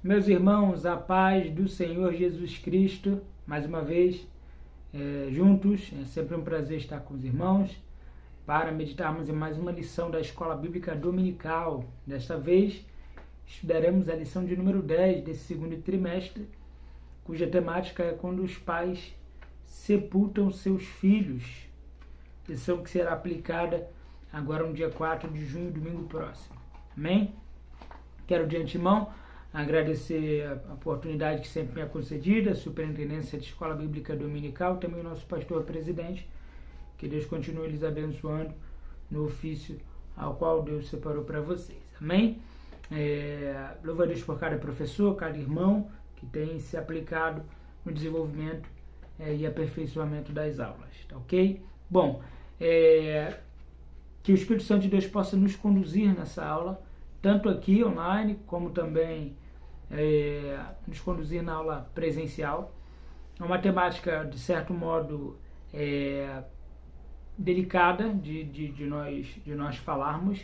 Meus irmãos, a paz do Senhor Jesus Cristo, mais uma vez, juntos, é sempre um prazer estar com os irmãos, para meditarmos em mais uma lição da Escola Bíblica Dominical. Desta vez, estudaremos a lição de número 10 desse segundo trimestre, cuja temática é quando os pais sepultam seus filhos, lição que será aplicada agora no dia 4 de junho, domingo próximo. Amém? Quero de antemão agradecer a oportunidade que sempre me é concedida, a Superintendência de Escola Bíblica Dominical, também o nosso pastor presidente, que Deus continue lhes abençoando no ofício ao qual Deus separou para vocês. Amém? Louvo a Deus por cada professor, cada irmão que tem se aplicado no desenvolvimento e aperfeiçoamento das aulas, tá ok? Bom, que o Espírito Santo de Deus possa nos conduzir nessa aula, tanto aqui online, como também nos conduzir na aula presencial. É uma temática, de certo modo, delicada de nós falarmos,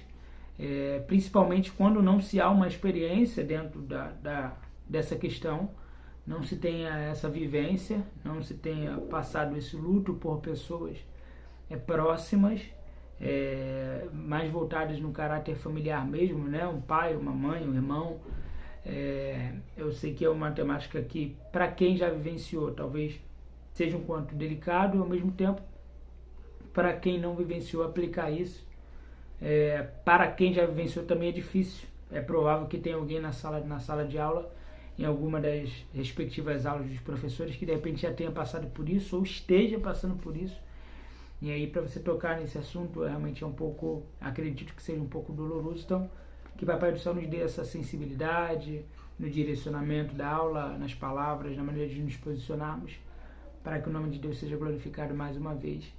principalmente quando não se há uma experiência dentro dessa questão, não se tenha essa vivência, não se tenha passado esse luto por pessoas próximas, mais voltadas no caráter familiar mesmo, né? Um pai, uma mãe, um irmão. Eu sei que é uma temática que, para quem já vivenciou, talvez seja um quanto delicado, e ao mesmo tempo, para quem não vivenciou, aplicar isso. Para quem já vivenciou também é difícil. É provável que tenha alguém na sala de aula, em alguma das respectivas aulas dos professores, que de repente já tenha passado por isso, ou esteja passando por isso. E aí, para você tocar nesse assunto, realmente é um pouco, acredito que seja um pouco doloroso. Então, que Papai do Céu nos dê essa sensibilidade no direcionamento da aula, nas palavras, na maneira de nos posicionarmos, para que o nome de Deus seja glorificado mais uma vez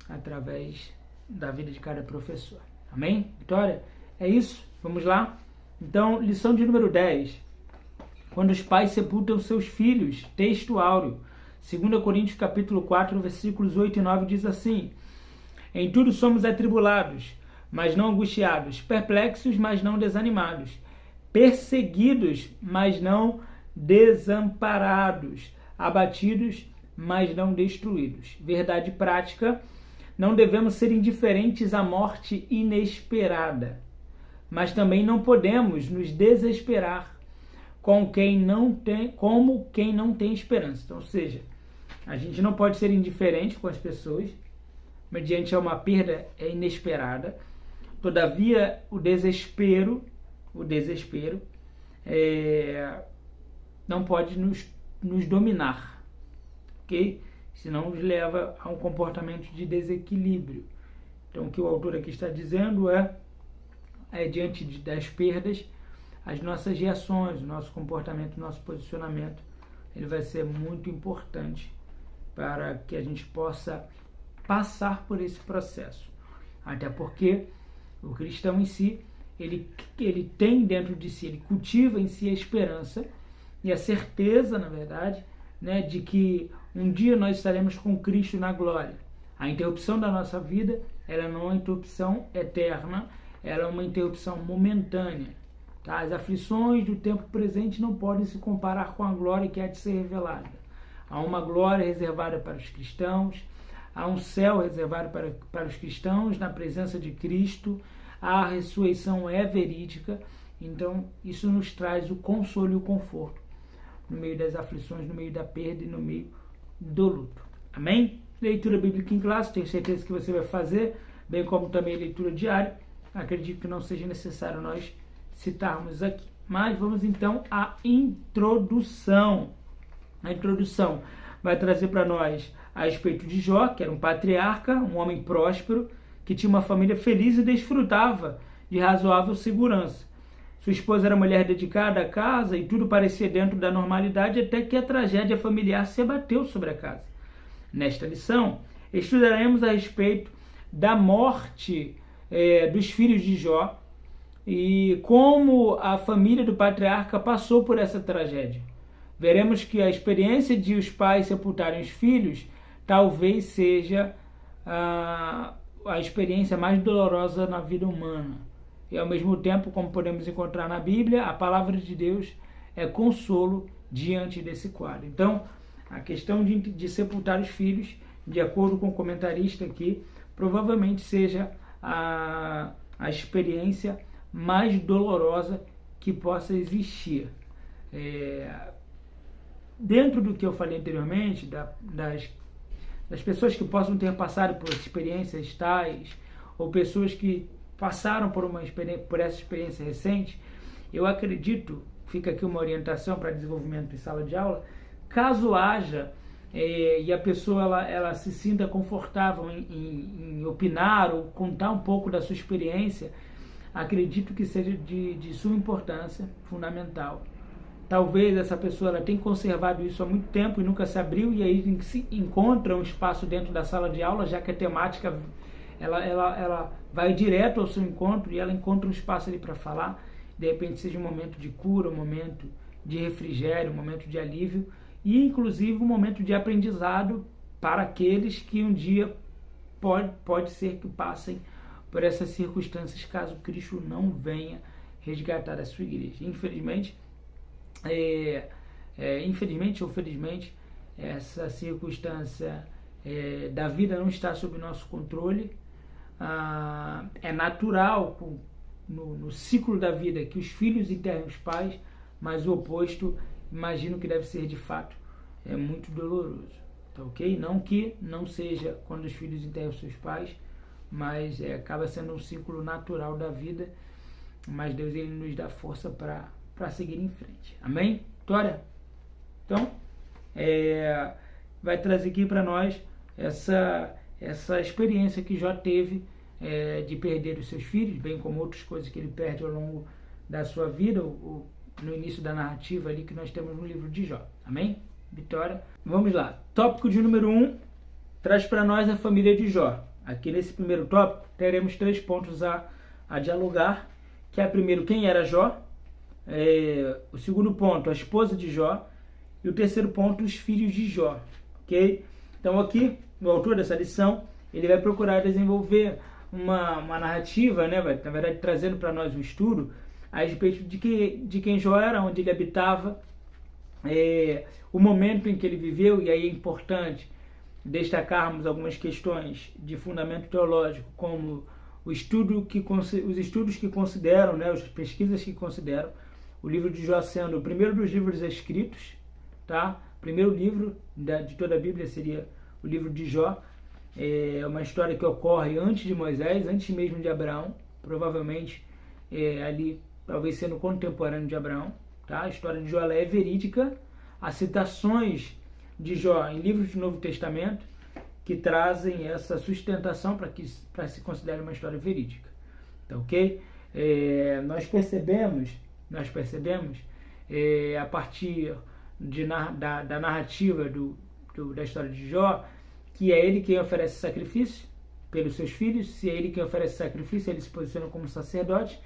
através da vida de cada professor. Amém? Vitória? É isso? Vamos lá? Então, lição de número 10. Quando os pais sepultam seus filhos, texto áureo. 2 Coríntios capítulo 4, versículos 8 e 9 diz assim: em tudo somos atribulados, mas não angustiados, perplexos, mas não desanimados, perseguidos, mas não desamparados, abatidos, mas não destruídos. Verdade prática: não devemos ser indiferentes à morte inesperada, mas também não podemos nos desesperar como quem não tem esperança. Então, ou seja, a gente não pode ser indiferente com as pessoas mediante a uma perda inesperada. Todavia, o desespero não pode nos dominar, ok? Senão nos leva a um comportamento de desequilíbrio. Então, o que o autor aqui está dizendo diante das perdas, as nossas reações, o nosso comportamento, o nosso posicionamento, ele vai ser muito importante para que a gente possa passar por esse processo. Até porque o cristão em si, ele tem dentro de si, ele cultiva em si a esperança e a certeza, na verdade, né, de que um dia nós estaremos com Cristo na glória. A interrupção da nossa vida, ela não é uma interrupção eterna, ela é uma interrupção momentânea. Tá? As aflições do tempo presente não podem se comparar com a glória que há de ser revelada. Há uma glória reservada para os cristãos, há um céu reservado para os cristãos na presença de Cristo, a ressurreição é verídica, então isso nos traz o consolo e o conforto no meio das aflições, no meio da perda e no meio do luto. Amém? Leitura bíblica em classe, tenho certeza que você vai fazer, bem como também leitura diária. Acredito que não seja necessário nós citarmos aqui. Mas vamos então à introdução. A introdução vai trazer para nós a respeito de Jó, que era um patriarca, um homem próspero, que tinha uma família feliz e desfrutava de razoável segurança. Sua esposa era mulher dedicada à casa e tudo parecia dentro da normalidade até que a tragédia familiar se abateu sobre a casa. Nesta lição, estudaremos a respeito da morte dos filhos de Jó e como a família do patriarca passou por essa tragédia. veremos que a experiência de os pais sepultarem os filhos talvez seja a experiência mais dolorosa na vida humana. E ao mesmo tempo, como podemos encontrar na Bíblia, a palavra de Deus é consolo diante desse quadro. Então, a questão de sepultar os filhos, de acordo com o comentarista aqui, provavelmente seja a experiência mais dolorosa que possa existir. Dentro do que eu falei anteriormente, das pessoas que possam ter passado por experiências tais, ou pessoas que passaram por essa experiência recente, eu acredito, fica aqui uma orientação para desenvolvimento em sala de aula, caso haja e a pessoa ela se sinta confortável em opinar ou contar um pouco da sua experiência, acredito que seja de suma importância, fundamental. Talvez essa pessoa ela tenha conservado isso há muito tempo e nunca se abriu, e aí se encontra um espaço dentro da sala de aula, já que a temática ela vai direto ao seu encontro e ela encontra um espaço ali para falar. De repente seja um momento de cura, um momento de refrigério, um momento de alívio e inclusive um momento de aprendizado para aqueles que um dia pode ser que passem por essas circunstâncias caso Cristo não venha resgatar a sua igreja. Infelizmente ou felizmente, essa circunstância da vida não está sob nosso controle. É natural no ciclo da vida que os filhos enterrem os pais, mas o oposto imagino que deve ser de fato muito doloroso, tá ok? Não que não seja quando os filhos enterram seus pais, mas acaba sendo um ciclo natural da vida, mas Deus ele nos dá força para seguir em frente. Amém? Vitória? Então, vai trazer aqui para nós essa experiência que Jó teve de perder os seus filhos, bem como outras coisas que ele perde ao longo da sua vida, ou no início da narrativa ali que nós temos no livro de Jó. Amém? Vitória? Vamos lá. Tópico de número 1 traz para nós a família de Jó. Aqui nesse primeiro tópico teremos 3 pontos a dialogar, que é primeiro quem era Jó, o segundo ponto a esposa de Jó e o terceiro ponto os filhos de Jó, ok? Então aqui o autor dessa lição ele vai procurar desenvolver uma narrativa, né, na verdade trazendo para nós um estudo a respeito de quem Jó era, onde ele habitava, o momento em que ele viveu, e aí é importante destacarmos algumas questões de fundamento teológico, como os estudos que consideram, né, as pesquisas que consideram o livro de Jó sendo o primeiro dos livros escritos, tá? O primeiro livro de toda a Bíblia seria o livro de Jó. É uma história que ocorre antes de Moisés, antes mesmo de Abraão, provavelmente ali, talvez sendo contemporâneo de Abraão, tá? A história de Jó ela é verídica. Há citações de Jó em livros do Novo Testamento que trazem essa sustentação para se considere uma história verídica, tá ok? Nós percebemos a partir da narrativa da história de Jó, que é ele quem oferece sacrifício pelos seus filhos. Se é ele quem oferece sacrifício, ele se posiciona como sacerdote,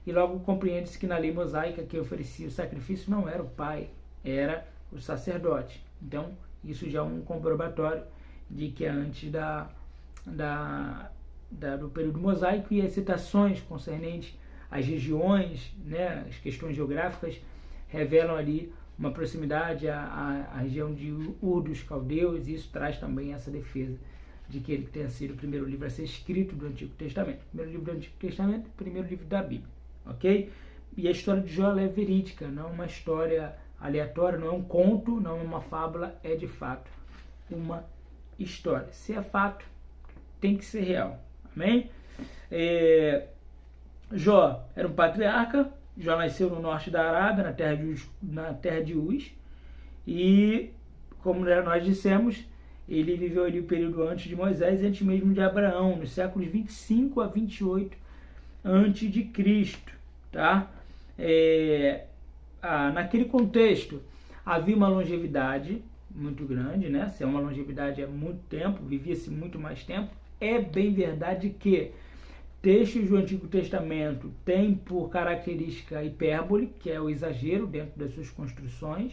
e logo compreende-se que na lei mosaica quem oferecia o sacrifício não era o pai, era o sacerdote. Então isso já é um comprobatório de que é antes do período mosaico, e as citações concernentes às regiões, né, as questões geográficas revelam ali uma proximidade à região de Ur dos Caldeus, e isso traz também essa defesa de que ele tenha sido o primeiro livro a ser escrito do Antigo Testamento. Primeiro livro do Antigo Testamento, primeiro livro da Bíblia, ok? E a história de Jó é verídica, não é uma história aleatória, não é um conto, não é uma fábula, é de fato uma história. Se é fato, tem que ser real, amém? Jó era um patriarca. Jó nasceu no norte da Arábia, na terra de Uz, e, como nós dissemos, ele viveu ali o período antes de Moisés, antes mesmo de Abraão, nos séculos 25 a 28 antes de Cristo, tá? Naquele contexto havia uma longevidade muito grande, né? Se é uma longevidade há muito tempo, vivia-se muito mais tempo. É bem verdade que textos do Antigo Testamento têm por característica a hipérbole, que é o exagero dentro das suas construções,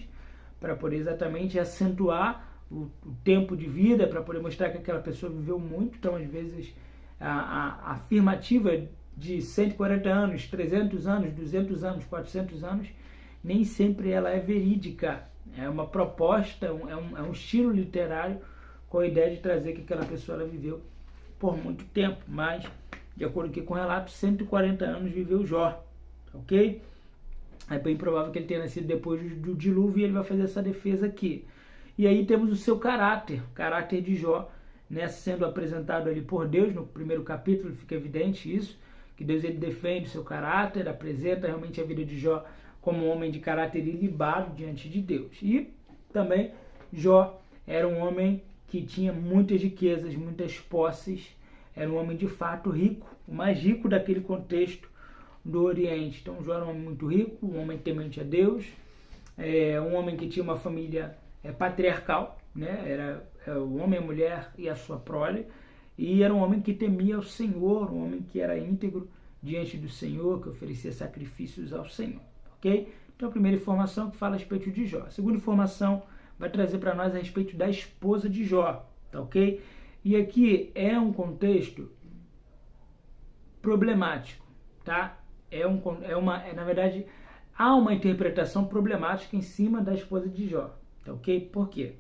para poder exatamente acentuar o tempo de vida, para poder mostrar que aquela pessoa viveu muito. Então, às vezes, a afirmativa de 140 anos, 300 anos, 200 anos, 400 anos, nem sempre ela é verídica. É uma proposta, é um estilo literário com a ideia de trazer que aquela pessoa ela viveu por muito tempo, mas, de acordo com o relato, 140 anos viveu Jó, ok? É bem provável que ele tenha nascido depois do dilúvio, e ele vai fazer essa defesa aqui. E aí temos o seu caráter, o caráter de Jó, né, sendo apresentado ali por Deus. No primeiro capítulo fica evidente isso, que Deus ele defende o seu caráter, apresenta realmente a vida de Jó como um homem de caráter ilibado diante de Deus. E também Jó era um homem que tinha muitas riquezas, muitas posses, era um homem de fato rico, o mais rico daquele contexto do Oriente. Então Jó era um homem muito rico, um homem temente a Deus, um homem que tinha uma família patriarcal, né? Era o homem, a mulher e a sua prole, e era um homem que temia o Senhor, um homem que era íntegro diante do Senhor, que oferecia sacrifícios ao Senhor, ok? Então a primeira informação que fala a respeito de Jó. A segunda informação vai trazer para nós a respeito da esposa de Jó, tá ok? E aqui é um contexto problemático, tá? Na verdade, há uma interpretação problemática em cima da esposa de Jó, tá ok? Por quê?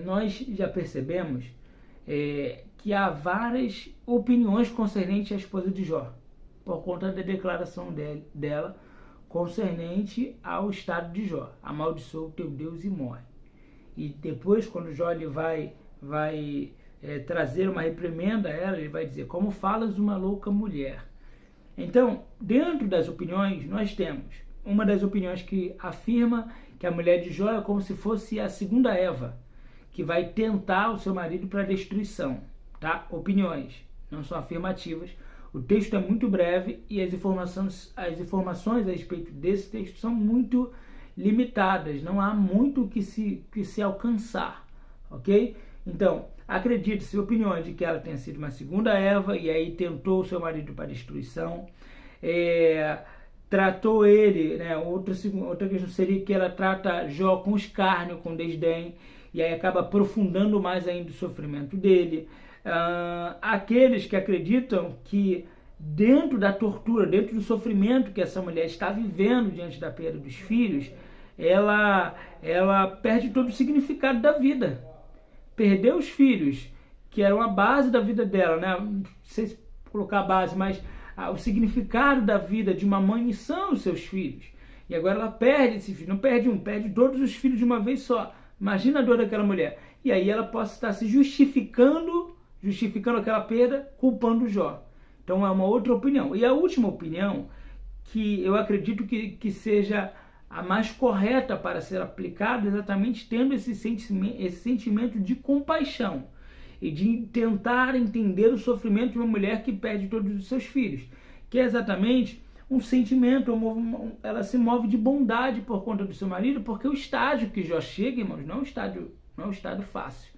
Nós já percebemos que há várias opiniões concernentes à esposa de Jó, por conta da declaração dela concernente ao estado de Jó: amaldiçoa o teu Deus e morre. E depois, quando Jó ele vai trazer uma reprimenda a ela, ele vai dizer: como falas uma louca mulher. Então, dentro das opiniões, nós temos uma das opiniões que afirma que a mulher de Jó é como se fosse a segunda Eva, que vai tentar o seu marido para destruição, tá? Opiniões, não são afirmativas. O texto é muito breve e as informações a respeito desse texto são muito limitadas, não há muito que se alcançar, ok? Então, acredita-se opiniões de que ela tenha sido uma segunda Eva e aí tentou o seu marido para destruição, tratou ele, né? Outra questão seria que ela trata Jó com escárnio, com desdém, e aí acaba aprofundando mais ainda o sofrimento dele. Aqueles que acreditam que dentro da tortura, dentro do sofrimento que essa mulher está vivendo diante da perda dos filhos, ela perde todo o significado da vida. Perdeu os filhos, que eram a base da vida dela, né? Não sei se colocar a base, mas o significado da vida de uma mãe são os seus filhos. E agora ela perde esse filho, não perde um, perde todos os filhos de uma vez só. Imagina a dor daquela mulher. E aí ela possa estar se justificando aquela perda, culpando Jó. Então é uma outra opinião. E a última opinião, que eu acredito que seja a mais correta para ser aplicada, exatamente tendo esse sentimento de compaixão e de tentar entender o sofrimento de uma mulher que perde todos os seus filhos, que é exatamente um sentimento, ela se move de bondade por conta do seu marido, porque o estágio que Jó chega, irmãos, não é um estágio fácil,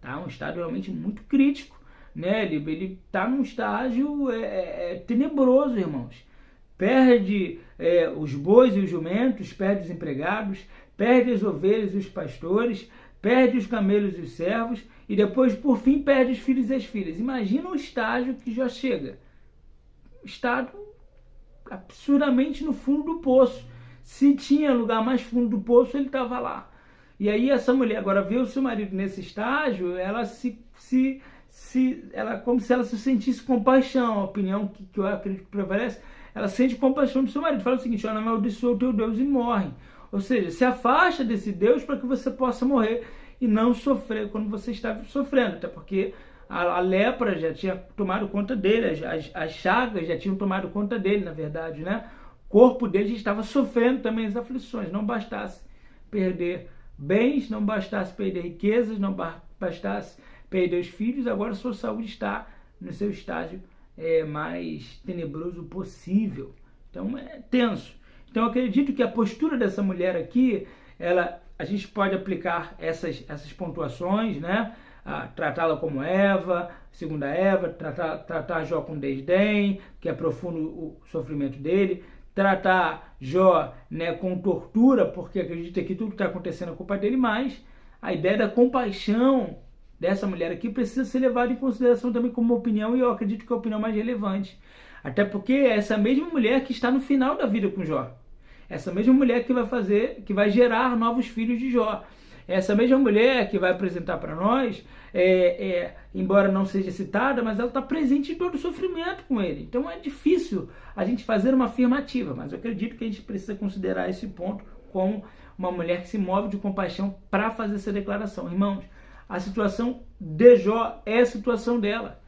tá? Um estágio realmente muito crítico, né? Ele está num estágio tenebroso, irmãos. Perde os bois e os jumentos, perde os empregados, perde as ovelhas e os pastores, perde os camelos e os servos, e depois, por fim, perde os filhos e as filhas. Imagina o estágio que Jó chega. Estado absurdamente no fundo do poço. Se tinha lugar mais fundo do poço, ele estava lá. E aí essa mulher agora vê o seu marido nesse estágio, ela como se ela se sentisse compaixão. A opinião que eu acredito que prevalece, ela sente compaixão do seu marido. Fala o seguinte: ela amaldiçoa o teu Deus e morre. Ou seja, se afasta desse Deus para que você possa morrer e não sofrer quando você está sofrendo. Até porque a lepra já tinha tomado conta dele, as chagas já tinham tomado conta dele, na verdade, né? O corpo dele já estava sofrendo também as aflições. Não bastasse perder bens, não bastasse perder riquezas, não bastasse perder os filhos, agora a sua saúde está no seu estágio mais tenebroso possível. Então é tenso. Então eu acredito que a postura dessa mulher aqui, a gente pode aplicar essas pontuações, né? Tratá-la como Eva, segunda Eva, tratar Jó com desdém, que aprofunda o sofrimento dele, tratar Jó, né, com tortura, porque acredita que tudo que está acontecendo é culpa dele, mas a ideia da compaixão dessa mulher aqui precisa ser levada em consideração também como uma opinião, e eu acredito que é a opinião mais relevante. Até porque é essa mesma mulher que está no final da vida com Jó. Essa mesma mulher que vai gerar novos filhos de Jó. Essa mesma mulher que vai apresentar para nós, embora não seja citada, mas ela está presente em todo o sofrimento com ele. Então é difícil a gente fazer uma afirmativa, mas eu acredito que a gente precisa considerar esse ponto como uma mulher que se move de compaixão para fazer essa declaração. Irmãos, a situação de Jó é a situação dela.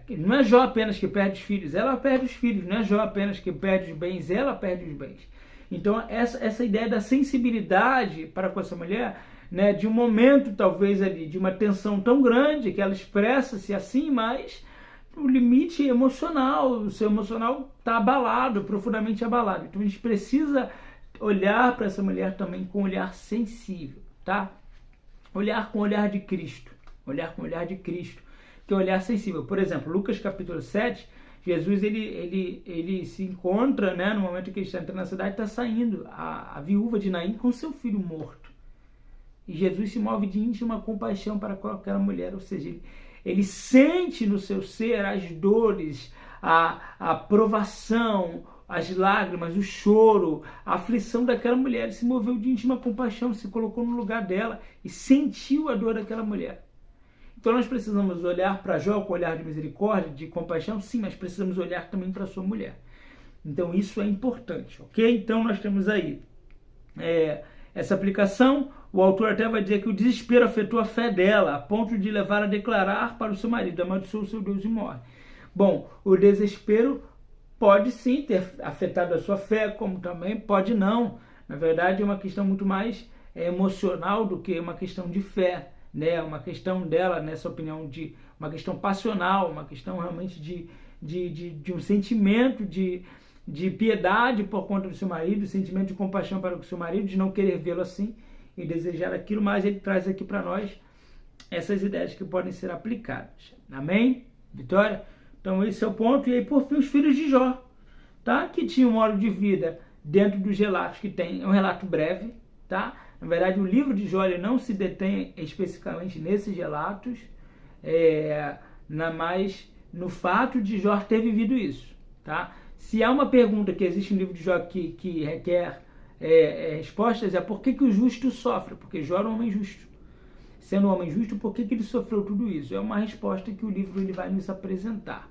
Não é Jó apenas que perde os filhos, ela perde os filhos. Não é Jó apenas que perde os bens, ela perde os bens. Então essa ideia da sensibilidade para com essa mulher, né, de um momento talvez ali, de uma tensão tão grande que ela expressa-se assim, mas o limite emocional, o seu emocional está abalado, profundamente abalado. Então a gente precisa olhar para essa mulher também com um olhar sensível, tá? Olhar com o olhar de Cristo, olhar com o olhar de Cristo, que é o olhar sensível. Por exemplo, Lucas capítulo 7, Jesus ele se encontra, né, no momento que ele está entrando na cidade, está saindo a viúva de Naim com seu filho morto. E Jesus se move de íntima compaixão para com aquela mulher, ou seja, ele sente no seu ser as dores, a provação, as lágrimas, o choro, a aflição daquela mulher. Ele se moveu de íntima compaixão, se colocou no lugar dela e sentiu a dor daquela mulher. Então nós precisamos olhar para Jó com olhar de misericórdia, de compaixão, sim, mas precisamos olhar também para a sua mulher. Então isso é importante, ok? Então nós temos aí essa aplicação. O autor até vai dizer que o desespero afetou a fé dela, a ponto de levar a declarar para o seu marido: amaldiçoa o seu Deus e morre. Bom, o desespero pode sim ter afetado a sua fé, como também pode não. Na verdade é uma questão muito mais emocional do que uma questão de fé, né? Uma questão dela, nessa opinião, de uma questão passional, uma questão realmente de um sentimento de piedade por conta do seu marido, sentimento de compaixão para o seu marido, de não querer vê-lo assim e desejar aquilo, mas ele traz aqui para nós essas ideias que podem ser aplicadas. Amém? Vitória? Então esse é o ponto. E aí, por fim, os filhos de Jó, tá? Que tinham um modo de vida dentro dos relatos que tem. É um relato breve, tá? Na verdade, o livro de Jó ele não se detém especificamente nesses relatos, mas no fato de Jó ter vivido isso, tá? Se há uma pergunta que existe no livro de Jó que requer respostas, é por que o justo sofre? Porque Jó era um homem justo. Sendo um homem justo, por que ele sofreu tudo isso? É uma resposta que o livro ele vai nos apresentar,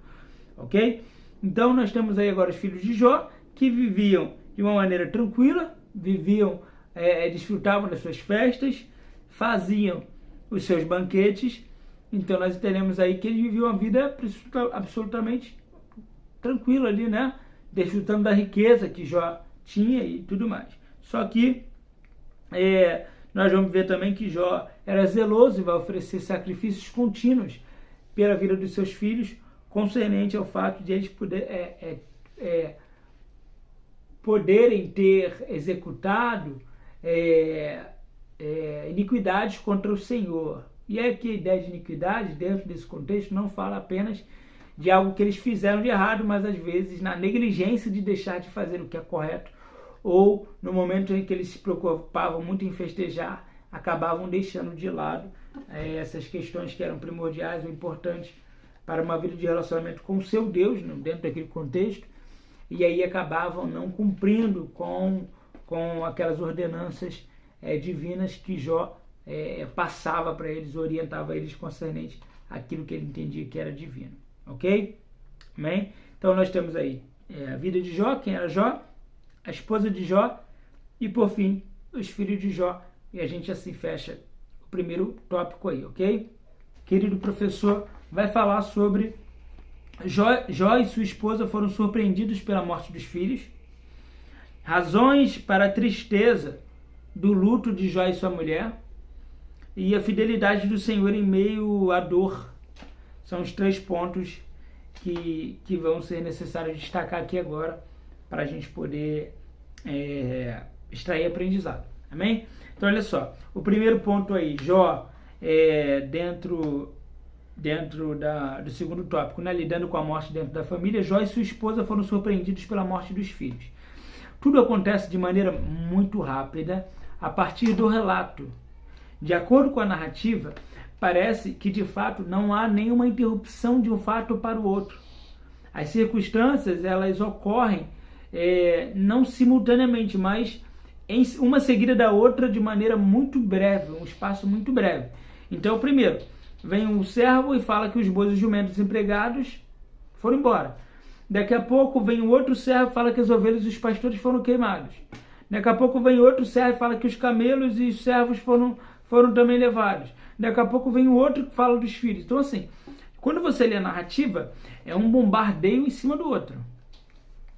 ok? Então nós temos aí agora os filhos de Jó, que viviam de uma maneira tranquila, desfrutavam das suas festas, faziam os seus banquetes. Então nós entendemos aí que eles viviam uma vida absolutamente tranquila ali, né? Desfrutando da riqueza que Jó tinha e tudo mais. Só que nós vamos ver também que Jó era zeloso e vai oferecer sacrifícios contínuos pela vida dos seus filhos, concernente ao fato de eles poderem ter executado iniquidades contra o Senhor. E aqui a ideia de iniquidade, dentro desse contexto, não fala apenas de algo que eles fizeram de errado, mas às vezes na negligência de deixar de fazer o que é correto, ou no momento em que eles se preocupavam muito em festejar, acabavam deixando de lado essas questões que eram primordiais ou importantes para uma vida de relacionamento com o seu Deus, dentro daquele contexto, e aí acabavam não cumprindo com aquelas ordenanças divinas que Jó passava para eles, orientava eles concernente àquilo que ele entendia que era divino. Ok? Amém? Então nós temos aí a vida de Jó, quem era Jó, a esposa de Jó e, por fim, os filhos de Jó. E a gente assim fecha o primeiro tópico aí, ok? Querido professor, vai falar sobre Jó e sua esposa foram surpreendidos pela morte dos filhos, razões para a tristeza do luto de Jó e sua mulher e a fidelidade do Senhor em meio à dor. São os 3 pontos que vão ser necessários destacar aqui agora para a gente poder extrair aprendizado. Amém? Então, olha só. O primeiro ponto aí, Jó, dentro do segundo tópico, né, lidando com a morte dentro da família, Jó e sua esposa foram surpreendidos pela morte dos filhos. Tudo acontece de maneira muito rápida a partir do relato. De acordo com a narrativa, parece que de fato não há nenhuma interrupção de um fato para o outro. As circunstâncias, elas ocorrem não simultaneamente, mas uma seguida da outra de maneira muito breve, um espaço muito breve. Então, primeiro, vem um servo e fala que os bois e os jumentos empregados foram embora. Daqui a pouco vem um outro servo e fala que as ovelhas e os pastores foram queimados. Daqui a pouco vem outro servo e fala que os camelos e os servos foram também levados. Daqui a pouco vem o outro que fala dos filhos. Então, assim, quando você lê a narrativa, é um bombardeio em cima do outro.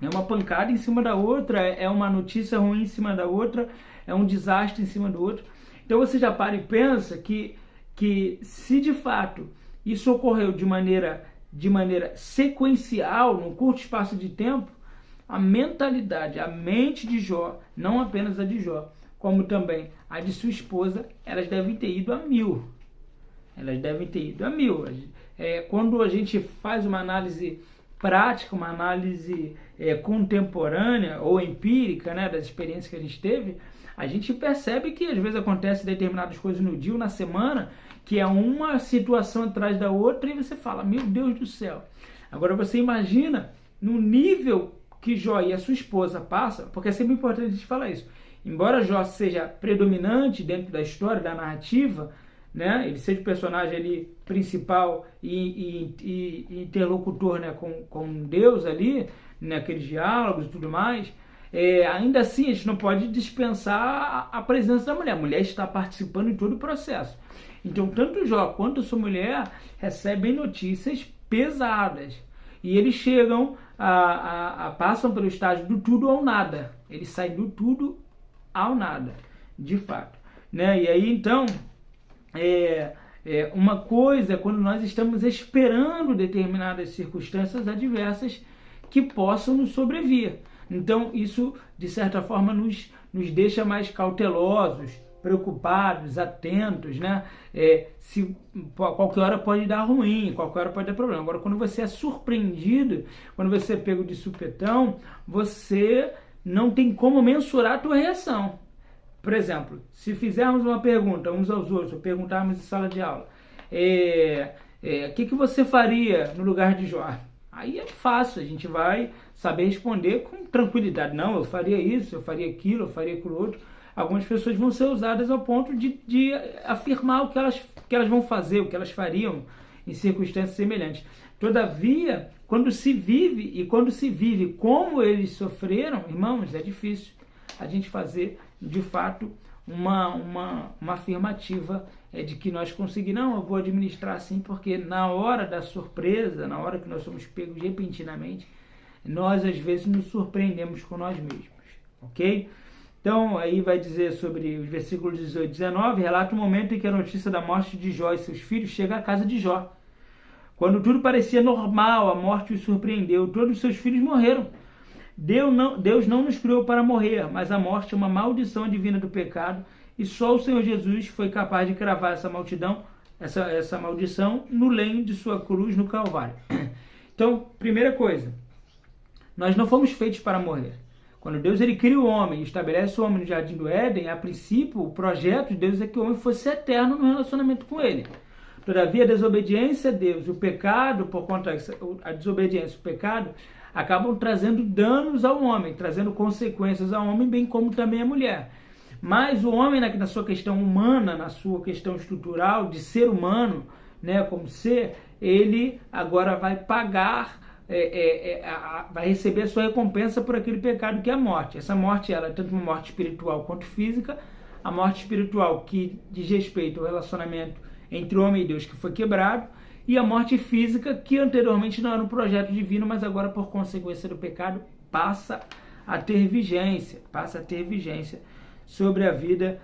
É uma pancada em cima da outra, é uma notícia ruim em cima da outra, é um desastre em cima do outro. Então você já para e pensa que se de fato isso ocorreu de maneira sequencial, num curto espaço de tempo, a mentalidade, a mente de Jó, não apenas a de Jó, como também a de sua esposa, elas devem ter ido a 1000. Elas devem ter ido a 1000. Quando a gente faz uma análise prática, uma análise contemporânea ou empírica, né, das experiências que a gente teve, a gente percebe que às vezes acontece determinadas coisas no dia ou na semana, que é uma situação atrás da outra e você fala, meu Deus do céu. Agora você imagina no nível que Jó e a sua esposa passam, porque é sempre importante a gente falar isso. Embora Jó seja predominante dentro da história, da narrativa, né, ele seja o personagem ali principal e interlocutor, né, com Deus ali, naqueles diálogos e tudo mais, ainda assim a gente não pode dispensar a presença da mulher. A mulher está participando em todo o processo. Então, tanto Jó quanto a sua mulher recebem notícias pesadas. E eles chegam, passam pelo estágio do tudo ao nada. Eles saem do tudo ao nada, de fato. Né? E aí, então, uma coisa é quando nós estamos esperando determinadas circunstâncias adversas que possam nos sobrevir. Então, isso, de certa forma, nos deixa mais cautelosos, preocupados, atentos, né? Se qualquer hora pode dar ruim, qualquer hora pode dar problema. Agora, quando você é surpreendido, quando você é pego de supetão, você não tem como mensurar a tua reação. Por exemplo, se fizermos uma pergunta uns aos outros, ou perguntarmos em sala de aula, o que você faria no lugar de Jó? Aí é fácil, a gente vai saber responder com tranquilidade. Não, eu faria isso, eu faria aquilo, eu faria aquilo outro. Algumas pessoas vão ser usadas ao ponto de afirmar o que elas vão fazer, o que elas fariam em circunstâncias semelhantes. Todavia, quando se vive como eles sofreram, irmãos, é difícil a gente fazer, de fato, uma afirmativa de que nós conseguimos. Não, eu vou administrar assim, porque na hora da surpresa, na hora que nós somos pegos repentinamente, nós às vezes nos surpreendemos com nós mesmos, ok? Então, aí vai dizer sobre os versículos 18 e 19, relata o momento em que a notícia da morte de Jó e seus filhos chega à casa de Jó. Quando tudo parecia normal, a morte os surpreendeu, todos os seus filhos morreram. Deus não nos criou para morrer, mas a morte é uma maldição divina do pecado, e só o Senhor Jesus foi capaz de cravar essa maldição no lenho de sua cruz no Calvário. Então, primeira coisa, nós não fomos feitos para morrer. Quando Deus cria o homem e estabelece o homem no Jardim do Éden, a princípio, o projeto de Deus é que o homem fosse eterno no relacionamento com ele. Todavia, a desobediência a Deus, o pecado, por conta da desobediência, o pecado, acabam trazendo danos ao homem, trazendo consequências ao homem, bem como também à mulher. Mas o homem, na sua questão humana, na sua questão estrutural, de ser humano, né, como ser, ele agora vai pagar, vai receber a sua recompensa por aquele pecado que é a morte. Essa morte, ela é tanto uma morte espiritual quanto física. A morte espiritual que diz respeito ao relacionamento entre o homem e Deus, que foi quebrado, e a morte física, que anteriormente não era um projeto divino, mas agora, por consequência do pecado, passa a ter vigência sobre a vida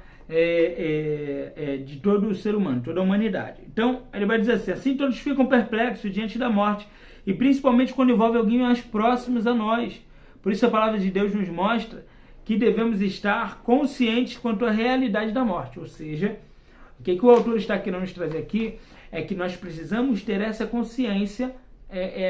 de todo o ser humano, toda a humanidade. Então, ele vai dizer assim todos ficam perplexos diante da morte, e principalmente quando envolve alguém mais próximos a nós. Por isso a palavra de Deus nos mostra que devemos estar conscientes quanto à realidade da morte, ou seja, o que o autor está querendo nos trazer aqui é que nós precisamos ter essa consciência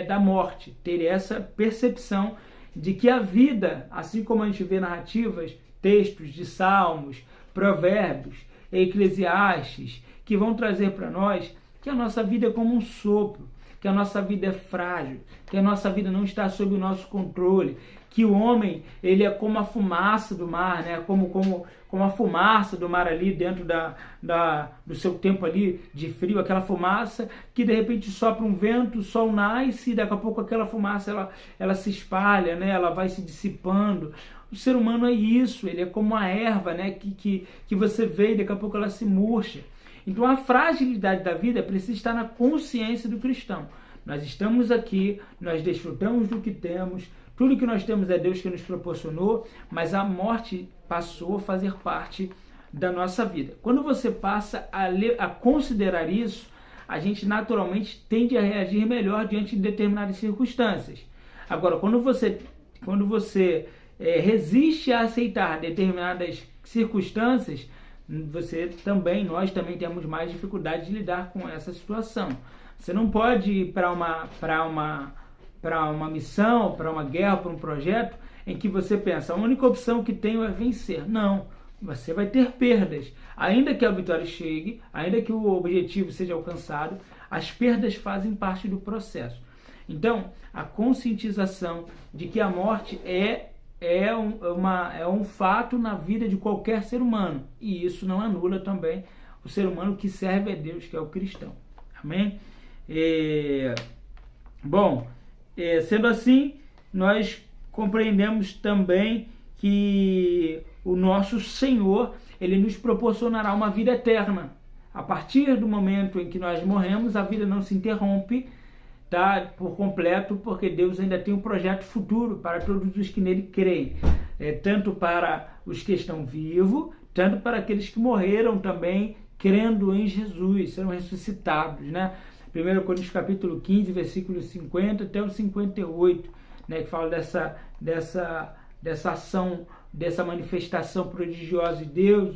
da morte, ter essa percepção de que a vida, assim como a gente vê narrativas, textos de Salmos, Provérbios, Eclesiastes, que vão trazer para nós que a nossa vida é como um sopro, que a nossa vida é frágil, que a nossa vida não está sob o nosso controle, que o homem ele é como a fumaça do mar, né? como a fumaça do mar ali dentro do seu tempo ali de frio, aquela fumaça que de repente sopra um vento, o sol nasce e daqui a pouco aquela fumaça ela se espalha, né? Ela vai se dissipando. O ser humano é isso, ele é como a erva, né? que você vê e daqui a pouco ela se murcha. Então a fragilidade da vida precisa estar na consciência do cristão. Nós estamos aqui, nós desfrutamos do que temos, tudo que nós temos é Deus que nos proporcionou, mas a morte passou a fazer parte da nossa vida. Quando você passa a considerar isso, a gente naturalmente tende a reagir melhor diante de determinadas circunstâncias. Agora, quando você resiste a aceitar determinadas circunstâncias, nós também temos mais dificuldade de lidar com essa situação. Você não pode ir para uma missão, para uma guerra, para um projeto em que você pensa, a única opção que tenho é vencer. Não, você vai ter perdas. Ainda que a vitória chegue, ainda que o objetivo seja alcançado, as perdas fazem parte do processo. Então, a conscientização de que a morte é um fato na vida de qualquer ser humano. E isso não anula também o ser humano que serve a Deus, que é o cristão. Amém? Sendo assim, nós compreendemos também que o nosso Senhor, ele nos proporcionará uma vida eterna. A partir do momento em que nós morremos, a vida não se interrompe, tá, por completo, porque Deus ainda tem um projeto futuro para todos os que nele creem, tanto para os que estão vivos, tanto para aqueles que morreram também crendo em Jesus, serão ressuscitados, né? 1 Coríntios capítulo 15, versículo 50 até o 58, né, que fala dessa ação, dessa manifestação prodigiosa de Deus,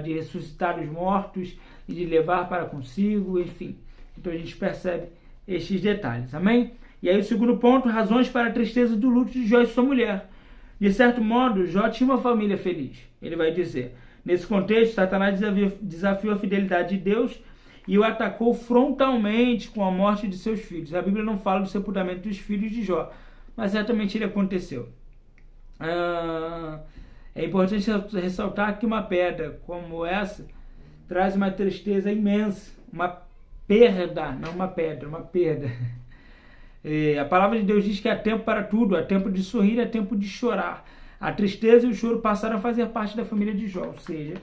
de ressuscitar os mortos e de levar para consigo, enfim. Então a gente percebe estes detalhes, amém? E aí o segundo ponto, razões para a tristeza do luto de Jó e sua mulher. De certo modo, Jó tinha uma família feliz. Ele vai dizer, nesse contexto, Satanás desafiou a fidelidade de Deus e o atacou frontalmente com a morte de seus filhos. A Bíblia não fala do sepultamento dos filhos de Jó, mas certamente ele aconteceu. É importante ressaltar que uma pedra como essa traz uma tristeza imensa, uma perda, não uma pedra, uma perda. A palavra de Deus diz que há tempo para tudo, há tempo de sorrir, há tempo de chorar. A tristeza e o choro passaram a fazer parte da família de Jó, ou seja,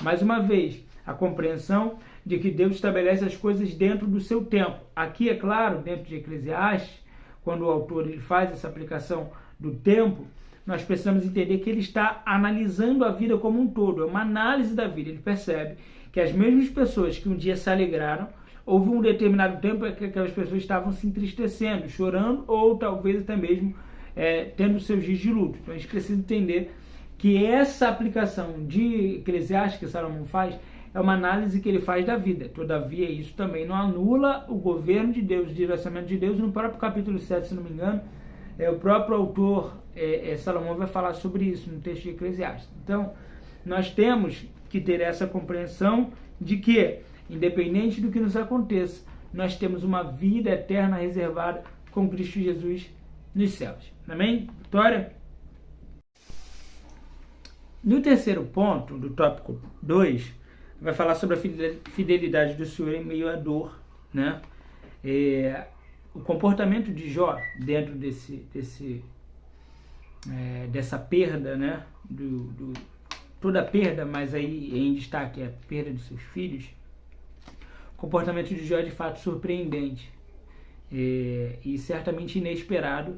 mais uma vez, a compreensão de que Deus estabelece as coisas dentro do seu tempo. Aqui, é claro, dentro de Eclesiastes, quando o autor ele faz essa aplicação do tempo, nós precisamos entender que ele está analisando a vida como um todo, é uma análise da vida. Ele percebe que as mesmas pessoas que um dia se alegraram, houve um determinado tempo em que aquelas pessoas estavam se entristecendo, chorando ou talvez até mesmo tendo seus dias de luto. Então a gente precisa entender que essa aplicação de Eclesiastes que Salomão faz é uma análise que ele faz da vida. Todavia, isso também não anula o governo de Deus, o direcionamento de Deus. No próprio capítulo 7, se não me engano, o próprio autor, Salomão, vai falar sobre isso no texto de Eclesiastes. Então, nós temos que ter essa compreensão de que, independente do que nos aconteça, nós temos uma vida eterna reservada com Cristo Jesus nos céus. Amém? Vitória? No terceiro ponto, do tópico 2, vai falar sobre a fidelidade do Senhor em meio à dor, né? O comportamento de Jó dentro dessa perda, né? Toda a perda, mas aí em destaque a perda de seus filhos. O comportamento de Jó é de fato surpreendente e certamente inesperado.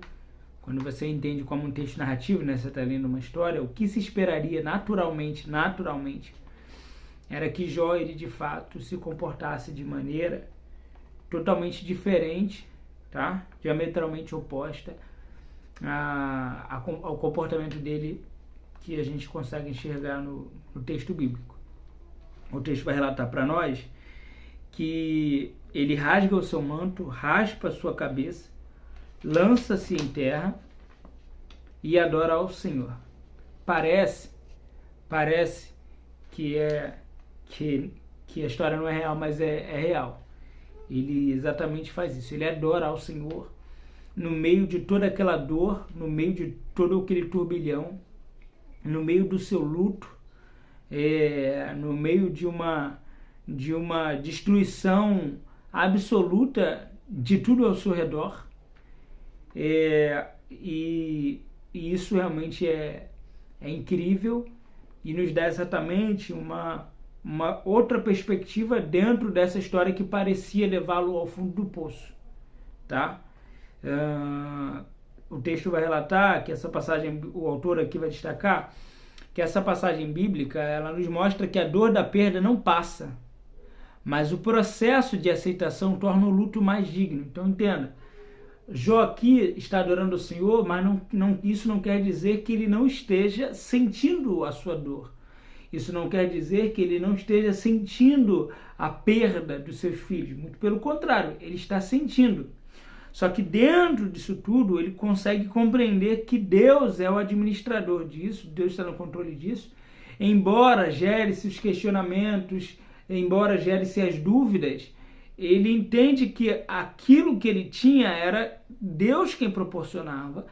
Quando você entende como um texto narrativo, né? Você está lendo uma história, o que se esperaria naturalmente, era que Jó, ele de fato se comportasse de maneira totalmente diferente, tá? Diametralmente oposta ao comportamento dele que a gente consegue enxergar no texto bíblico. O texto vai relatar para nós que ele rasga o seu manto, raspa a sua cabeça, lança-se em terra e adora ao Senhor. Parece que a história não é real, mas é real. Ele exatamente faz isso. Ele adora ao Senhor no meio de toda aquela dor, no meio de todo aquele turbilhão, no meio do seu luto, no meio de uma destruição absoluta de tudo ao seu redor. E isso realmente é incrível e nos dá exatamente uma outra perspectiva dentro dessa história que parecia levá-lo ao fundo do poço, tá? O texto vai relatar que essa passagem, o autor aqui vai destacar que essa passagem bíblica, ela nos mostra que a dor da perda não passa, mas o processo de aceitação torna o luto mais digno. Então entenda, Jó aqui está adorando o Senhor, mas isso não quer dizer que ele não esteja sentindo a sua dor. Isso não quer dizer que ele não esteja sentindo a perda dos seus filhos. Muito pelo contrário, ele está sentindo. Só que dentro disso tudo, ele consegue compreender que Deus é o administrador disso, Deus está no controle disso. Embora gere-se os questionamentos, embora gere-se as dúvidas, ele entende que aquilo que ele tinha era Deus quem proporcionava.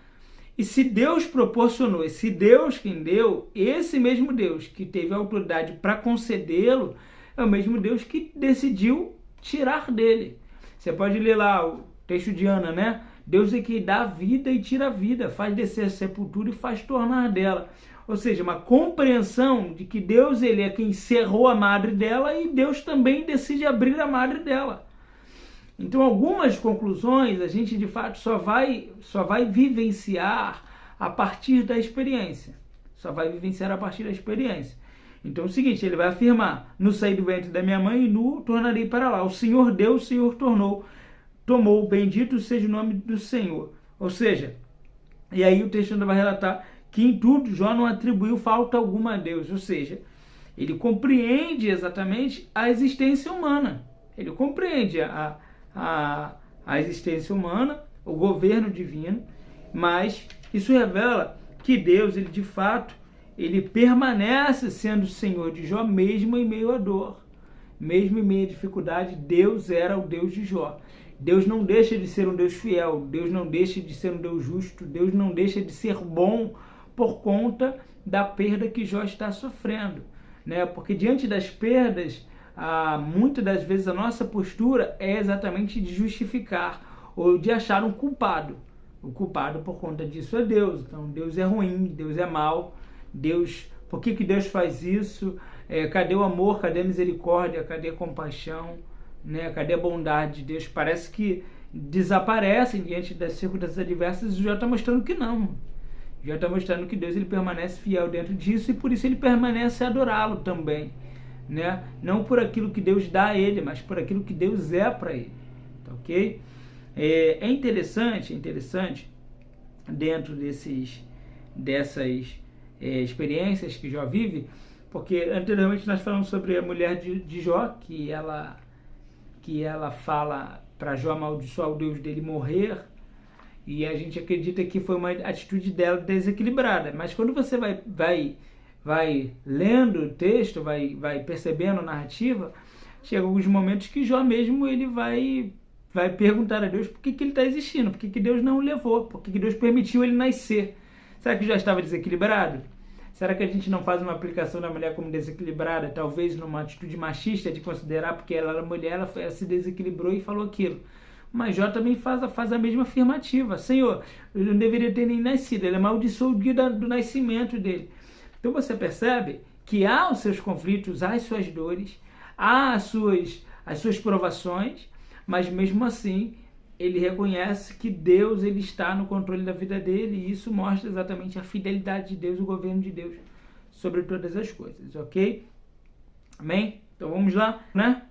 E se Deus proporcionou, e se Deus quem deu, esse mesmo Deus que teve a autoridade para concedê-lo, é o mesmo Deus que decidiu tirar dele. Você pode ler lá o texto de Ana, né? Deus é que dá vida e tira a vida, faz descer a sepultura e faz tornar dela. Ou seja, uma compreensão de que Deus ele é quem cerrou a madre dela e Deus também decide abrir a madre dela. Então, algumas conclusões a gente de fato só vai vivenciar a partir da experiência. Só vai vivenciar a partir da experiência. Então é o seguinte, ele vai afirmar: no saí do ventre da minha mãe e nu tornarei para lá. O Senhor deu, o Senhor tomou, bendito seja o nome do Senhor. Ou seja, e aí o texto ainda vai relatar que em tudo Jó não atribuiu falta alguma a Deus. Ou seja, ele compreende exatamente a existência humana. Ele compreende a existência humana, o governo divino, mas isso revela que Deus, ele de fato, ele permanece sendo Senhor de Jó mesmo em meio à dor, mesmo em meio à dificuldade. Deus era o Deus de Jó. Deus não deixa de ser um Deus fiel, Deus não deixa de ser um Deus justo, Deus não deixa de ser bom por conta da perda que Jó está sofrendo, né? Porque diante das perdas, muitas das vezes a nossa postura é exatamente de justificar ou de achar um culpado. O culpado por conta disso é Deus. Então Deus é ruim, Deus é mau, por que Deus faz isso? Cadê o amor, cadê a misericórdia, cadê a compaixão, né? Cadê a bondade de Deus? Parece que desaparecem diante das circunstâncias adversas. E já está mostrando que não. Já está mostrando que Deus ele permanece fiel dentro disso e por isso ele permanece a adorá-lo também, né? Não por aquilo que Deus dá a ele, mas por aquilo que Deus é para ele, tá ok? É interessante dentro dessas experiências que Jó vive, porque anteriormente nós falamos sobre a mulher de Jó, que ela fala para Jó amaldiçoar o Deus dele morrer, e a gente acredita que foi uma atitude dela desequilibrada. Mas quando você vai lendo o texto, vai percebendo a narrativa, chega alguns momentos que Jó mesmo ele vai perguntar a Deus por que ele está existindo, por que Deus não o levou, por que Deus permitiu ele nascer. Será que Jó estava desequilibrado? Será que a gente não faz uma aplicação da mulher como desequilibrada, talvez numa atitude machista de considerar porque ela era mulher, ela se desequilibrou e falou aquilo? Mas Jó também faz a mesma afirmativa: Senhor, eu não deveria ter nem nascido. Ele amaldiçoou o dia do nascimento dele. Então você percebe que há os seus conflitos, há as suas dores, há as suas provações, mas mesmo assim ele reconhece que Deus ele está no controle da vida dele, e isso mostra exatamente a fidelidade de Deus, o governo de Deus sobre todas as coisas, ok? Amém? Então vamos lá, né?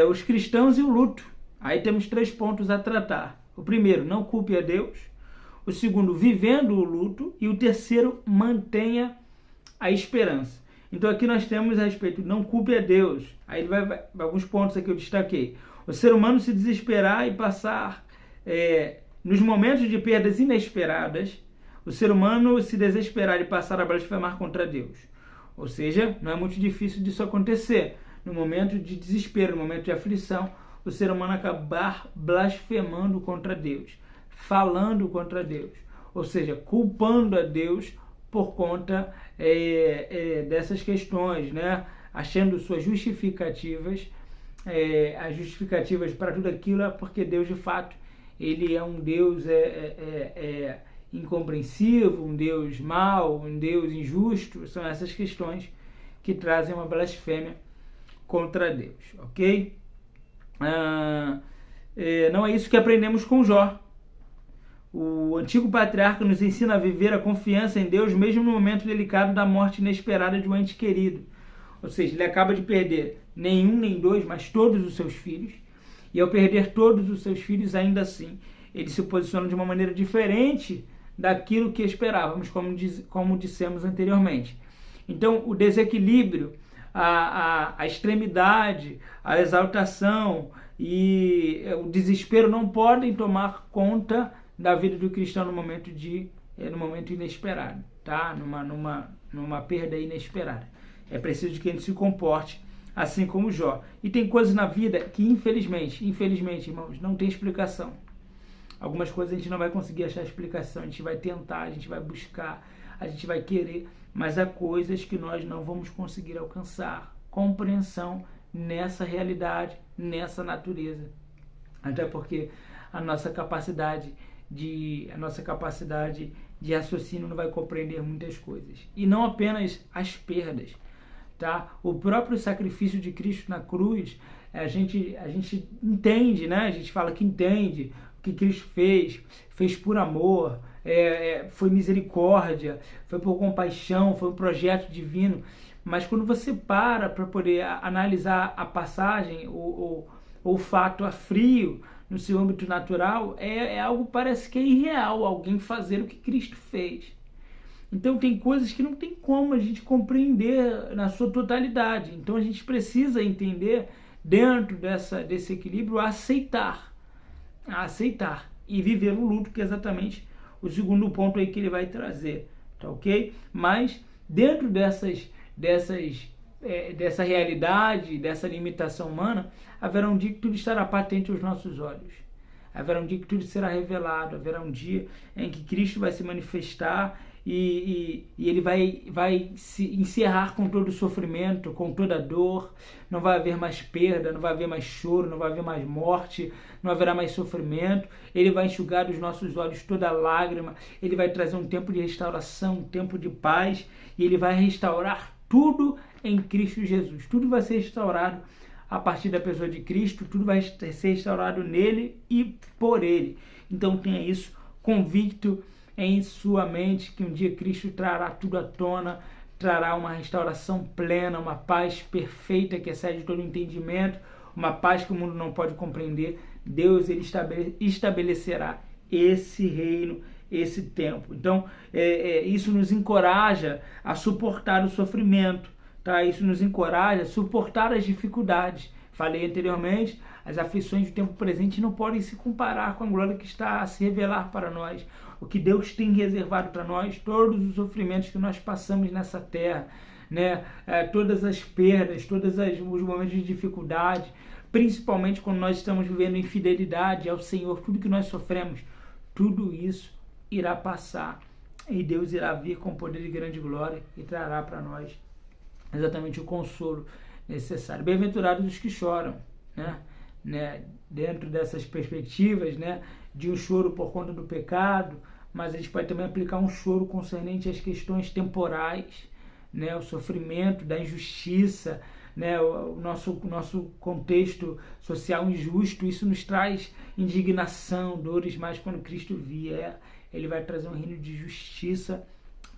Os cristãos e o luto. Aí temos 3 pontos a tratar. O primeiro, não culpe a Deus. O segundo, vivendo o luto. E o terceiro, mantenha a esperança. Então aqui nós temos a respeito, não culpe a Deus. Aí vai alguns pontos aqui eu destaquei. O ser humano se desesperar e passar nos momentos de perdas inesperadas, o ser humano se desesperar e passar a blasfemar contra Deus. Ou seja, não é muito difícil disso acontecer. No momento de desespero, no momento de aflição, o ser humano acabar blasfemando contra Deus, falando contra Deus, ou seja, culpando a Deus por conta dessas questões, né? Achando suas justificativas, as justificativas para tudo aquilo é porque Deus, de fato, ele é um Deus incompreensivo, um Deus mau, um Deus injusto. São essas questões que trazem uma blasfêmia contra Deus, ok? Não é isso que aprendemos com Jó. O antigo patriarca nos ensina a viver a confiança em Deus mesmo no momento delicado da morte inesperada de um ente querido. Ou seja, ele acaba de perder nem um nem dois, mas todos os seus filhos. E ao perder todos os seus filhos, ainda assim, ele se posiciona de uma maneira diferente daquilo que esperávamos, como dissemos anteriormente. Então, o desequilíbrio, a extremidade, a exaltação e o desespero não podem tomar conta da vida do cristão no momento inesperado, tá? Numa perda inesperada. É preciso que a gente se comporte assim como Jó. E tem coisas na vida que, infelizmente, irmãos, não tem explicação. Algumas coisas a gente não vai conseguir achar explicação, a gente vai tentar, a gente vai buscar, a gente vai querer, mas há coisas que nós não vamos conseguir alcançar compreensão nessa realidade, nessa natureza. Até porque a nossa capacidade de raciocínio não vai compreender muitas coisas. E não apenas as perdas, tá? O próprio sacrifício de Cristo na cruz, a gente entende, né? A gente fala que entende o que Cristo fez por amor, foi misericórdia, foi por compaixão, foi um projeto divino. Mas quando você para poder analisar a passagem, o fato a frio, no seu âmbito natural, é algo parece que é irreal, alguém fazer o que Cristo fez. Então tem coisas que não tem como a gente compreender na sua totalidade. Então a gente precisa entender, dentro desse equilíbrio, aceitar e viver o luto, que é exatamente o segundo ponto aí que ele vai trazer, tá ok? Mas dentro dessa realidade, dessa limitação humana, haverá um dia que tudo estará patente aos nossos olhos. Haverá um dia que tudo será revelado, haverá um dia em que Cristo vai se manifestar e ele vai se encerrar com todo o sofrimento, com toda a dor. Não vai haver mais perda, não vai haver mais choro, não vai haver mais morte, não haverá mais sofrimento. Ele vai enxugar dos nossos olhos toda lágrima, ele vai trazer um tempo de restauração, um tempo de paz, e ele vai restaurar tudo em Cristo Jesus. Tudo vai ser restaurado a partir da pessoa de Cristo, tudo vai ser restaurado nele e por ele. Então tenha isso convicto em sua mente, que um dia Cristo trará tudo à tona, trará uma restauração plena, uma paz perfeita que excede todo entendimento, uma paz que o mundo não pode compreender. Deus, ele estabelecerá esse reino, esse tempo. Então, isso nos encoraja a suportar o sofrimento, tá? Isso nos encoraja a suportar as dificuldades. Falei anteriormente, as aflições do tempo presente não podem se comparar com a glória que está a se revelar para nós. O que Deus tem reservado para nós, todos os sofrimentos que nós passamos nessa terra, né? Todas as perdas, todos os momentos de dificuldade, principalmente quando nós estamos vivendo infidelidade ao Senhor, tudo que nós sofremos, tudo isso irá passar e Deus irá vir com poder e grande glória e trará para nós exatamente o consolo necessário. Bem-aventurados os que choram, né? Dentro dessas perspectivas, né? De um choro por conta do pecado, mas a gente pode também aplicar um choro concernente às questões temporais, né? O sofrimento da injustiça, né? O nosso contexto social injusto, isso nos traz indignação, dores, mas quando Cristo vier, ele vai trazer um reino de justiça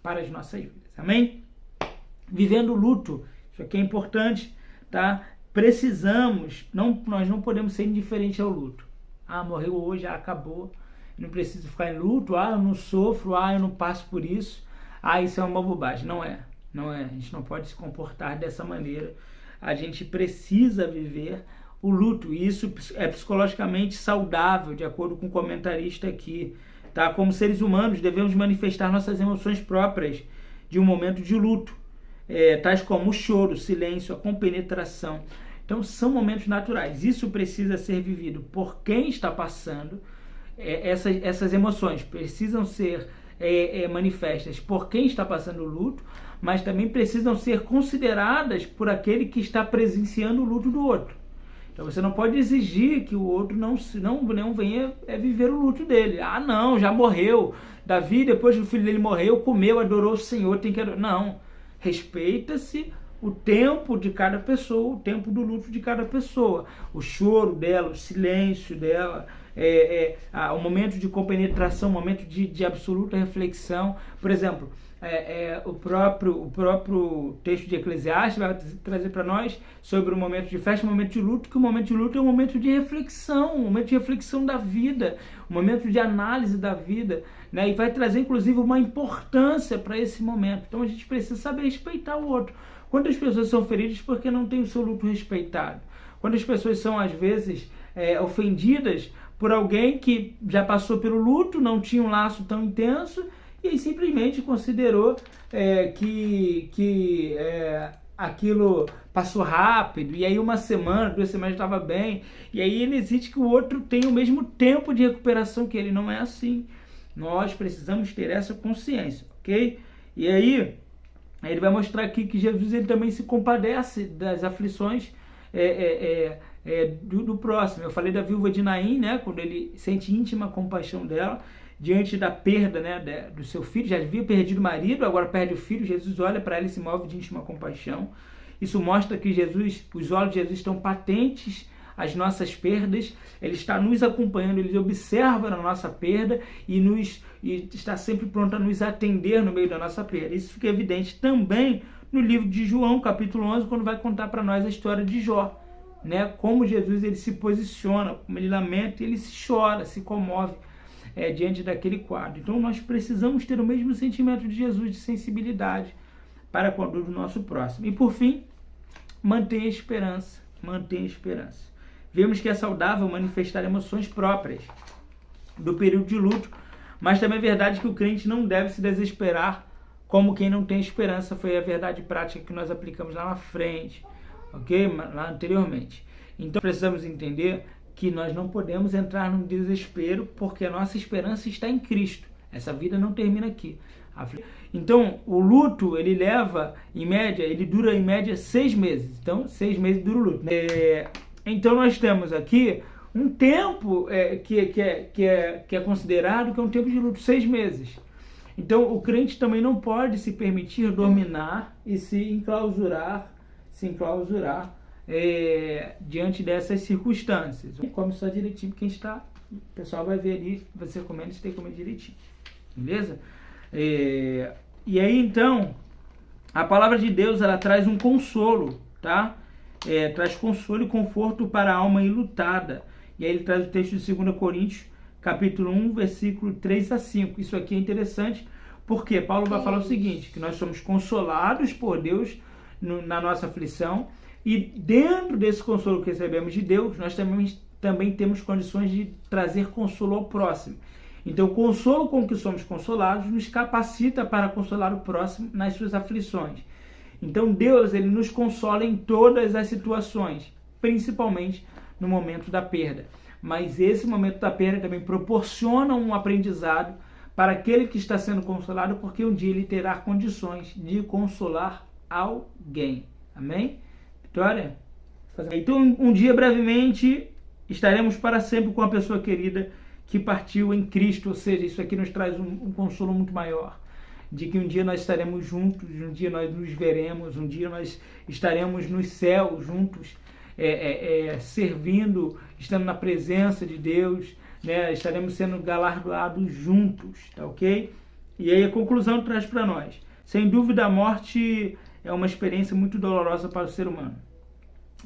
para as nossas vidas. Amém? Vivendo o luto, isso aqui é importante, tá? Nós não podemos ser indiferentes ao luto. Morreu hoje, acabou, não preciso ficar em luto, eu não sofro, eu não passo por isso, isso é uma bobagem. Não é, a gente não pode se comportar dessa maneira. A gente precisa viver o luto, e isso é psicologicamente saudável, de acordo com o comentarista aqui, tá? Como seres humanos, devemos manifestar nossas emoções próprias de um momento de luto, tais como o choro, o silêncio, a compenetração. Então, são momentos naturais. Isso precisa ser vivido por quem está passando. Essas emoções precisam ser manifestas por quem está passando o luto, mas também precisam ser consideradas por aquele que está presenciando o luto do outro. Então você não pode exigir que o outro não venha viver o luto dele. Ah, não, já morreu. Davi, depois que o filho dele morreu, comeu, adorou o Senhor, tem que adorar. Não, respeita-se o tempo de cada pessoa, o tempo do luto de cada pessoa, o choro dela, o silêncio dela, o momento de compenetração, o momento de absoluta reflexão. Por exemplo, o próprio texto de Eclesiastes vai trazer para nós sobre o momento de festa, o momento de luto, que o momento de luto é um momento de reflexão, um momento de reflexão da vida, um momento de análise da vida, né? E vai trazer inclusive uma importância para esse momento. Então a gente precisa saber respeitar o outro. Quantas pessoas são feridas porque não têm o seu luto respeitado? Quantas pessoas são às vezes ofendidas por alguém que já passou pelo luto, não tinha um laço tão intenso, e aí simplesmente considerou que aquilo passou rápido, e aí 1 semana, 2 semanas estava bem, e aí ele exige que o outro tenha o mesmo tempo de recuperação que ele. Não é assim. Nós precisamos ter essa consciência, ok? E aí ele vai mostrar aqui que Jesus ele também se compadece das aflições do próximo. Eu falei da viúva de Naim, né, quando ele sente íntima compaixão dela, diante da perda, né, do seu filho. Já havia perdido o marido, agora perde o filho. Jesus olha para ela e se move de íntima compaixão. Isso mostra que os olhos de Jesus estão patentes às nossas perdas. Ele está nos acompanhando, ele observa a nossa perda e está sempre pronto a nos atender no meio da nossa perda. Isso fica evidente também no livro de João, capítulo 11, quando vai contar para nós a história de Jó, né? Como Jesus ele se posiciona, como ele lamenta, ele se chora, se comove diante daquele quadro. Então nós precisamos ter o mesmo sentimento de Jesus, de sensibilidade para com a dor do nosso próximo. E por fim, mantenha a esperança. Mantenha a esperança. Vemos que é saudável manifestar emoções próprias do período de luto, mas também é verdade que o crente não deve se desesperar como quem não tem esperança. Foi a verdade prática que nós aplicamos lá na frente, ok? Lá anteriormente. Então precisamos entender que nós não podemos entrar num desespero, porque a nossa esperança está em Cristo. Essa vida não termina aqui. Então, o luto, ele dura em média 6 meses. Então, 6 meses dura o luto. Então, nós temos aqui um tempo que é considerado que é um tempo de luto, 6 meses. Então, o crente também não pode se permitir dominar e se enclausurar diante dessas circunstâncias. Come só direitinho, quem está, o pessoal vai ver ali, você comendo, você tem que comer direitinho, beleza? E aí então, a palavra de Deus, ela traz um consolo, tá? Traz consolo e conforto para a alma enlutada. E aí ele traz o texto de 2 Coríntios, capítulo 1, versículo 3 a 5. Isso aqui é interessante, porque Paulo vai falar o seguinte, que nós somos consolados por Deus na nossa aflição, e dentro desse consolo que recebemos de Deus, nós também temos condições de trazer consolo ao próximo. Então, o consolo com que somos consolados nos capacita para consolar o próximo nas suas aflições. Então, Deus ele nos consola em todas as situações, principalmente no momento da perda. Mas esse momento da perda também proporciona um aprendizado para aquele que está sendo consolado, porque um dia ele terá condições de consolar alguém. Amém? Vitória? Então, um dia, brevemente, estaremos para sempre com a pessoa querida que partiu em Cristo. Ou seja, isso aqui nos traz um consolo muito maior, de que um dia nós estaremos juntos, um dia nós nos veremos, um dia nós estaremos nos céus juntos, servindo, estando na presença de Deus, né? Estaremos sendo galardoados juntos, tá ok? E aí a conclusão traz para nós. Sem dúvida, a morte é uma experiência muito dolorosa para o ser humano.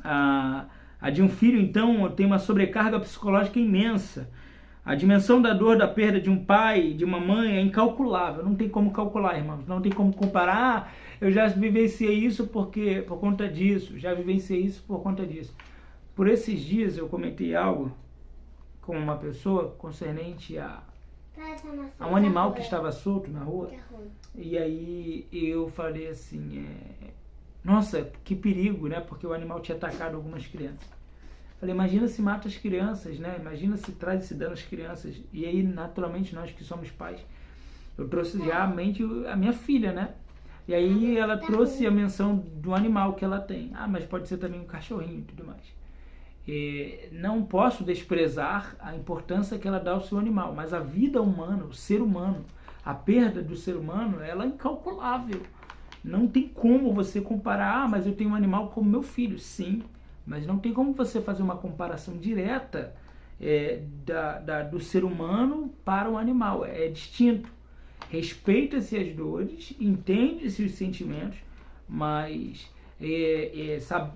A de um filho, então, tem uma sobrecarga psicológica imensa. A dimensão da dor da perda de um pai, de uma mãe, é incalculável. Não tem como calcular, irmãos. Não tem como comparar. Eu já vivenciei isso por conta disso. Já vivenciei isso por conta disso. Por esses dias eu comentei algo com uma pessoa concernente a um animal que estava solto na rua. E aí eu falei assim, nossa, que perigo, né? Porque o animal tinha atacado algumas crianças. Falei, imagina se mata as crianças, né? Imagina se traz esse dano às crianças. E aí, naturalmente, nós que somos pais, eu trouxe já à mente a minha filha, né? E aí ela trouxe a menção do animal que ela tem. Ah, mas pode ser também um cachorrinho e tudo mais. Não posso desprezar a importância que ela dá ao seu animal, mas a vida humana, o ser humano, a perda do ser humano, ela é incalculável. Não tem como você comparar, mas eu tenho um animal como meu filho. Sim, mas não tem como você fazer uma comparação direta do ser humano para o animal. É distinto. Respeita-se as dores, entende-se os sentimentos, mas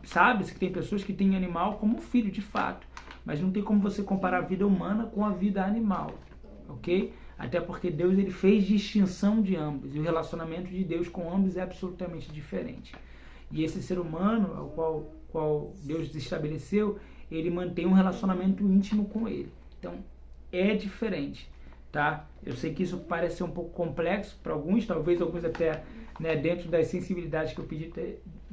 sabe-se que tem pessoas que têm animal como filho, de fato. Mas não tem como você comparar a vida humana com a vida animal, ok? Até porque Deus ele fez distinção de ambos, e o relacionamento de Deus com ambos é absolutamente diferente. E esse ser humano, ao qual Deus estabeleceu, ele mantém um relacionamento íntimo com ele. Então, é diferente, tá? Eu sei que isso parece ser um pouco complexo para alguns, talvez alguns até, né, dentro das sensibilidades que eu pedi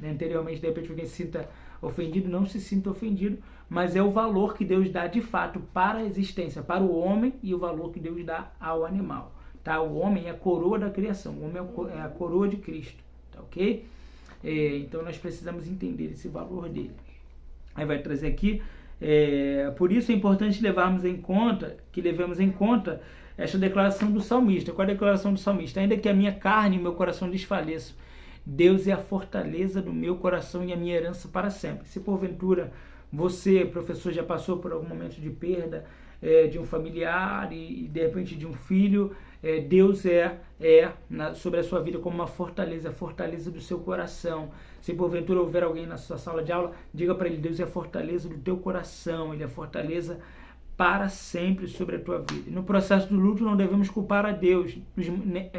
anteriormente, de repente alguém se sinta ofendido, não se sinta ofendido, mas é o valor que Deus dá de fato para a existência, para o homem, e o valor que Deus dá ao animal, tá? O homem é a coroa da criação, o homem é a coroa de Cristo, tá ok? Então nós precisamos entender esse valor dele. Aí vai trazer aqui, por isso é importante levemos em conta esta declaração do salmista. Qual é a declaração do salmista? Ainda que a minha carne e meu coração desfaleçam, Deus é a fortaleza do meu coração e a minha herança para sempre. Se porventura você, professor, já passou por algum momento de perda de um familiar e de repente de um filho, Deus sobre a sua vida como uma fortaleza, a fortaleza do seu coração. Se porventura houver alguém na sua sala de aula, diga para ele, Deus é a fortaleza do teu coração, ele é a fortaleza para sempre sobre a tua vida. E no processo do luto não devemos culpar a Deus,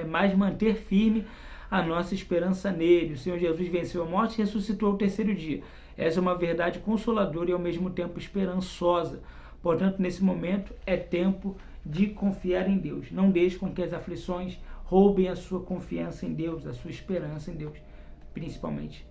mas manter firme a nossa esperança nele. O Senhor Jesus venceu a morte e ressuscitou ao terceiro dia. Essa é uma verdade consoladora e ao mesmo tempo esperançosa. Portanto, nesse momento é tempo de confiar em Deus. Não deixe com que as aflições roubem a sua confiança em Deus, a sua esperança em Deus, principalmente.